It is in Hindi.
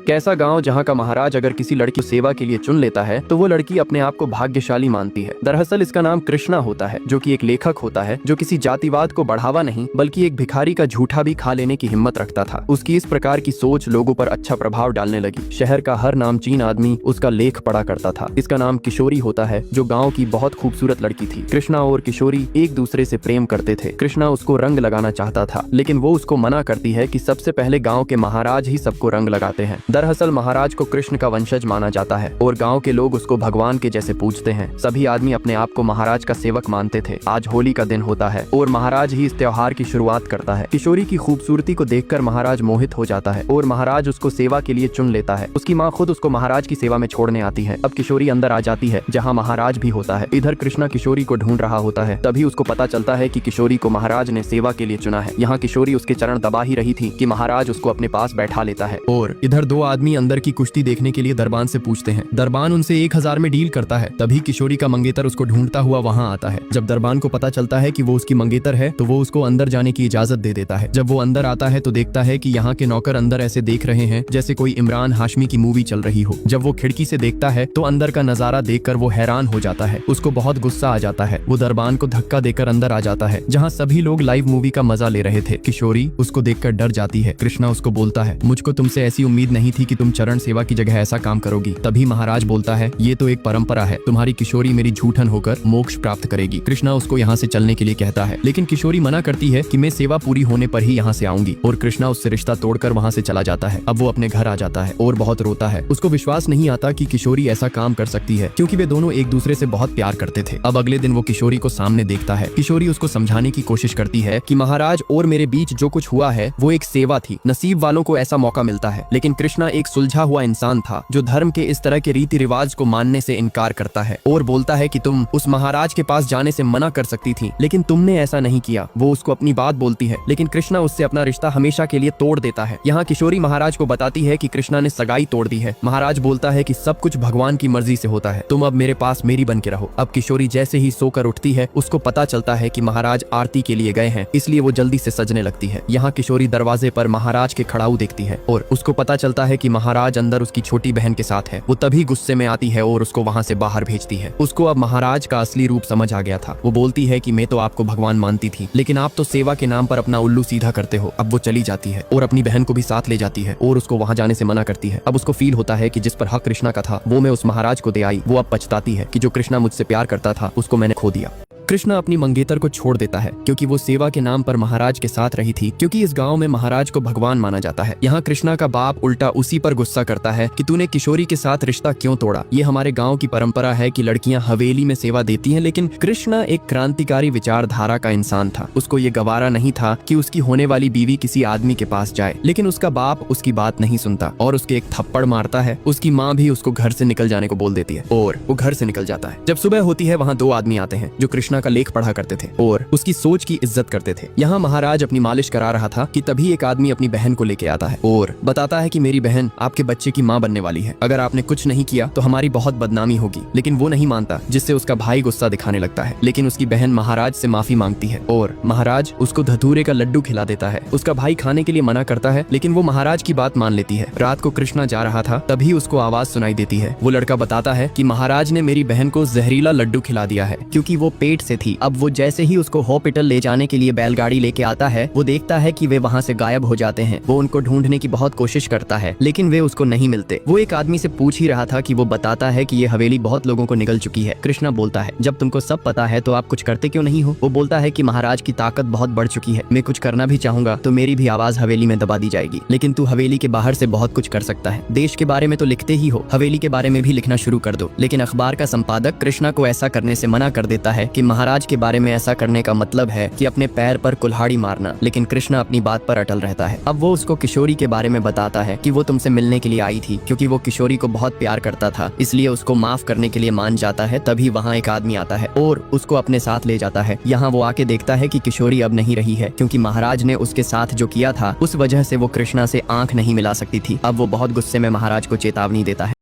कैसा गांव जहां का महाराज अगर किसी लड़की को सेवा के लिए चुन लेता है तो वो लड़की अपने आप को भाग्यशाली मानती है। दरअसल इसका नाम कृष्णा होता है, जो कि एक लेखक होता है जो किसी जातिवाद को बढ़ावा नहीं बल्कि एक भिखारी का झूठा भी खा लेने की हिम्मत रखता था। उसकी इस प्रकार की सोच लोगों पर अच्छा प्रभाव डालने लगी। शहर का हर नामचीन आदमी उसका लेख पढ़ा करता था। इसका नाम किशोरी होता है, जो गाँव की बहुत खूबसूरत लड़की थी। कृष्णा और किशोरी एक दूसरे से प्रेम करते थे। कृष्णा उसको रंग लगाना चाहता था, लेकिन वो उसको मना करती है कि सबसे पहले गाँव के महाराज ही सबको रंग लगाते हैं। दरअसल महाराज को कृष्ण का वंशज माना जाता है और गांव के लोग उसको भगवान के जैसे पूजते हैं। सभी आदमी अपने आप को महाराज का सेवक मानते थे। आज होली का दिन होता है और महाराज ही इस त्योहार की शुरुआत करता है। किशोरी की खूबसूरती को देखकर महाराज मोहित हो जाता है और महाराज उसको सेवा के लिए चुन लेता है। उसकी माँ खुद उसको महाराज की सेवा में छोड़ने आती है। अब किशोरी अंदर आ जाती है जहाँ महाराज भी होता है। इधर कृष्णा किशोरी को ढूंढ रहा होता है। तभी उसको पता चलता है कि किशोरी को महाराज ने सेवा के लिए चुना है। यहाँ किशोरी उसके चरण दबा ही रही थी कि महाराज उसको अपने पास बैठा लेता है और इधर दो आदमी अंदर की कुश्ती देखने के लिए दरबान से पूछते हैं। दरबान उनसे 1000 में डील करता है। तभी किशोरी का मंगेतर उसको ढूंढता हुआ वहां आता है। जब दरबान को पता चलता है कि वो उसकी मंगेतर है तो वो उसको अंदर जाने की इजाजत दे देता है। जब वो अंदर आता है तो देखता है कि यहाँ के नौकर अंदर ऐसे देख रहे हैं जैसे कोई इमरान हाशमी की मूवी चल रही हो। जब वो खिड़की से देखता है तो अंदर का नजारा देखकर वो हैरान हो जाता है। उसको बहुत गुस्सा आ जाता है। वो दरबान को धक्का देकर अंदर आ जाता है जहाँ सभी लोग लाइव मूवी का मजा ले रहे थे। किशोरी उसको देखकर डर जाती है। कृष्णा उसको बोलता है, मुझको तुमसे ऐसी उम्मीद नहीं थी कि तुम चरण सेवा की जगह ऐसा काम करोगी। तभी महाराज बोलता है, ये तो एक परंपरा है, तुम्हारी किशोरी मेरी झूठन होकर मोक्ष प्राप्त करेगी। कृष्णा उसको यहाँ से चलने के लिए कहता है, लेकिन किशोरी मना करती है कि मैं सेवा पूरी होने पर ही यहाँ से आऊंगी और कृष्णा उससे रिश्ता तोड़कर वहाँ से चला जाता है। अब वो अपने घर आ जाता है और बहुत रोता है। उसको विश्वास नहीं आता कि किशोरी ऐसा काम कर सकती है, क्योंकि वे दोनों एक दूसरे से बहुत प्यार करते थे। अब अगले दिन वो किशोरी को सामने देखता है। किशोरी उसको समझाने की कोशिश करती है कि महाराज और मेरे बीच जो कुछ हुआ है वो एक सेवा थी। नसीब वालों को ऐसा मौका मिलता है। लेकिन कृष्णा एक सुलझा हुआ इंसान था जो धर्म के इस तरह के रीति रिवाज को मानने से इनकार करता है और बोलता है कि तुम उस महाराज के पास जाने से मना कर सकती थी, लेकिन तुमने ऐसा नहीं किया। वो उसको अपनी बात बोलती है, लेकिन कृष्णा उससे अपना रिश्ता हमेशा के लिए तोड़ देता है। यहाँ किशोरी महाराज को बताती है कि कृष्णा ने सगाई तोड़ दी है। महाराज बोलता है कि सब कुछ भगवान की मर्जी से होता है, तुम अब मेरे पास मेरी बन के रहो। अब किशोरी जैसे ही सोकर उठती है उसको पता चलता है कि महाराज आरती के लिए गए हैं, इसलिए वो जल्दी से सजने लगती है। यहाँ किशोरी दरवाजे पर महाराज के खड़ाऊ देखती है और उसको पता चलता है कि महाराज अंदर उसकी छोटी बहन के साथ है। वो तभी गुस्से में आती है और उसको वहाँ से बाहर भेजती है। उसको अब महाराज का असली रूप समझ आ गया था। वो बोलती है कि मैं तो आपको भगवान मानती थी, लेकिन आप तो सेवा के नाम पर अपना उल्लू सीधा करते हो। अब वो चली जाती है और अपनी बहन को भी साथ ले जाती है और उसको वहाँ जाने से मना करती है। अब उसको फील होता है कि जिस पर हक कृष्णा का था वो मैं उस महाराज को दे आई। वो अब पछताती है कि जो कृष्णा मुझसे प्यार करता था उसको मैंने खो दिया। कृष्णा अपनी मंगेतर को छोड़ देता है क्योंकि वो सेवा के नाम पर महाराज के साथ रही थी, क्योंकि इस गांव में महाराज को भगवान माना जाता है। यहाँ कृष्णा का बाप उल्टा उसी पर गुस्सा करता है कि तूने किशोरी के साथ रिश्ता क्यों तोड़ा। ये हमारे गांव की परंपरा है कि लड़कियां हवेली में सेवा देती हैं, लेकिन कृष्णा एक क्रांतिकारी विचारधारा का इंसान था। उसको ये गवारा नहीं था कि उसकी होने वाली बीवी किसी आदमी के पास जाए, लेकिन उसका बाप उसकी बात नहीं सुनता और उसके एक थप्पड़ मारता है। उसकी माँ भी उसको घर से निकल जाने को बोल देती है और वो घर से निकल जाता है। जब सुबह होती है वहाँ दो आदमी आते हैं जो कृष्णा का लेख पढ़ा करते थे और उसकी सोच की इज्जत करते थे। यहाँ महाराज अपनी मालिश करा रहा था कि तभी एक आदमी अपनी बहन को लेके आता है और बताता है कि मेरी बहन आपके बच्चे की माँ बनने वाली है। अगर आपने कुछ नहीं किया तो हमारी बहुत बदनामी होगी। लेकिन वो नहीं मानता, जिससे उसका भाई गुस्सा दिखाने लगता है। लेकिन उसकी बहन महाराज से माफी मांगती है और महाराज उसको धतूरे का लड्डू खिला देता है। उसका भाई खाने के लिए मना करता है, लेकिन वो महाराज की बात मान लेती है। रात को कृष्णा जा रहा था, तभी उसको आवाज सुनाई देती है। वो लड़का बताता है कि महाराज ने मेरी बहन को जहरीला लड्डू खिला दिया है क्योंकि वो पेट से थी। अब वो जैसे ही उसको हॉस्पिटल ले जाने के लिए बैलगाड़ी लेके आता है, वो देखता है कि वे वहाँ से गायब हो जाते हैं। वो उनको ढूंढने की बहुत कोशिश करता है, लेकिन वे उसको नहीं मिलते। वो एक आदमी से पूछ ही रहा था कि वो बताता है कि ये हवेली बहुत लोगों को निगल चुकी है। कृष्णा बोलता है, जब तुमको सब पता है तो आप कुछ करते क्यों नहीं हो। वो बोलता है कि महाराज की ताकत बहुत बढ़ चुकी है, मैं कुछ करना भी चाहूंगा तो मेरी भी आवाज हवेली में दबा दी जाएगी, लेकिन तू हवेली के बाहर से बहुत कुछ कर सकता है। देश के बारे में तो लिखते ही हो, हवेली के बारे में भी लिखना शुरू कर दो। लेकिन अखबार का संपादक कृष्णा को ऐसा करने से मना कर देता है कि महाराज के बारे में ऐसा करने का मतलब है कि अपने पैर पर कुल्हाड़ी मारना। लेकिन कृष्णा अपनी बात पर अटल रहता है। अब वो उसको किशोरी के बारे में बताता है कि वो तुमसे मिलने के लिए आई थी क्योंकि वो किशोरी को बहुत प्यार करता था, इसलिए उसको माफ करने के लिए मान जाता है। तभी वहाँ एक आदमी आता है और उसको अपने साथ ले जाता है। यहाँ वो आके देखता है कि किशोरी अब नहीं रही है, क्योंकि महाराज ने उसके साथ जो किया था उस वजह से वो कृष्णा से आंख नहीं मिला सकती थी। अब वो बहुत गुस्से में महाराज को चेतावनी देता है।